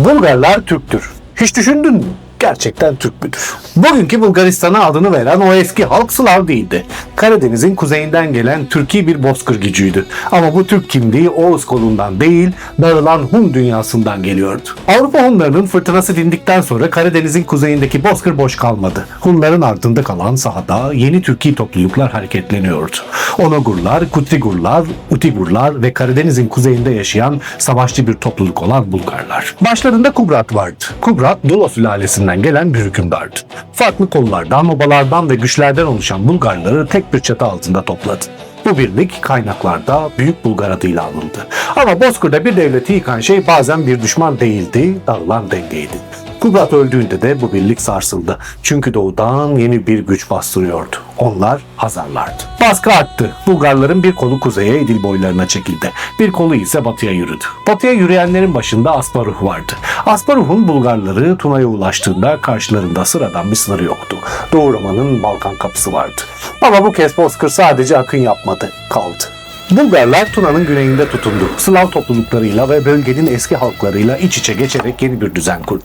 Bulgarlar Türktür. Hiç düşündün mü? Gerçekten Türk müdür? Bugünkü Bulgaristan'a adını veren o eski halk Slav değildi. Karadeniz'in kuzeyinden gelen Türki bir bozkır gücüydü. Ama bu Türk kimliği Oğuz kolundan değil, dağılan Hun dünyasından geliyordu. Avrupa Hunlarının fırtınası dindikten sonra Karadeniz'in kuzeyindeki bozkır boş kalmadı. Hunların ardında kalan sahada yeni Türki topluluklar hareketleniyordu. Onogurlar, Kutrigurlar, Utigurlar ve Karadeniz'in kuzeyinde yaşayan savaşçı bir topluluk olan Bulgarlar. Başlarında Kubrat vardı. Kubrat, Dulo sülalesinden gelen bir hükümdardı. Farklı kollardan, obalardan ve güçlerden oluşan Bulgarları tek bir çatı altında topladı. Bu birlik kaynaklarda Büyük Bulgar adıyla anıldı. Ama Bozkır'da bir devleti yıkan şey bazen bir düşman değildi, dağılan dengeydi. Kubrat öldüğünde de bu birlik sarsıldı. Çünkü doğudan yeni bir güç bastırıyordu. Onlar Hazarlardı. Baskı arttı. Bulgarların bir kolu kuzeye İdil boylarına çekildi. Bir kolu ise batıya yürüdü. Batıya yürüyenlerin başında Asparuh vardı. Asparuh'un Bulgarları Tuna'ya ulaştığında karşılarında sıradan bir sınırı yoktu. Doğu Roma'nın Balkan kapısı vardı. Ama bu kez Bozkır sadece akın yapmadı, kaldı. Bulgarlar Tuna'nın güneyinde tutundu. Slav topluluklarıyla ve bölgenin eski halklarıyla iç içe geçerek yeni bir düzen kurdu.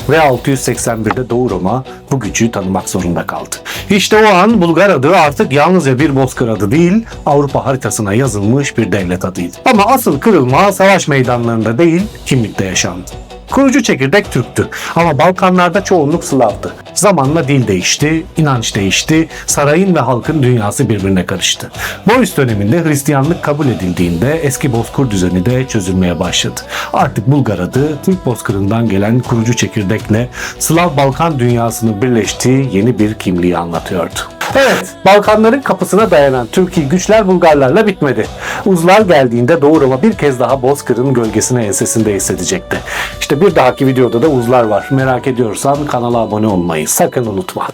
Ve 681'de Doğu Roma bu gücü tanımak zorunda kaldı. İşte o an Bulgar adı artık yalnızca bir bozkır adı değil, Avrupa haritasına yazılmış bir devlet adıydı. Ama asıl kırılma savaş meydanlarında değil, kimlikte yaşandı. Kurucu çekirdek Türktü ama Balkanlarda çoğunluk Slav'dı. Zamanla dil değişti, inanç değişti, sarayın ve halkın dünyası birbirine karıştı. Boris döneminde Hristiyanlık kabul edildiğinde eski bozkır düzeni de çözülmeye başladı. Artık Bulgar adı Türk bozkırından gelen kurucu çekirdekle Slav-Balkan dünyasının birleştiği yeni bir kimliği anlatıyordu. Evet, Balkanların kapısına dayanan Türkiye güçler Bulgarlarla bitmedi. Uzlar geldiğinde Doğu Roma bir kez daha Bozkır'ın gölgesine ensesinde hissedecekti. İşte bir dahaki videoda da Uzlar var. Merak ediyorsan kanala abone olmayı sakın unutma.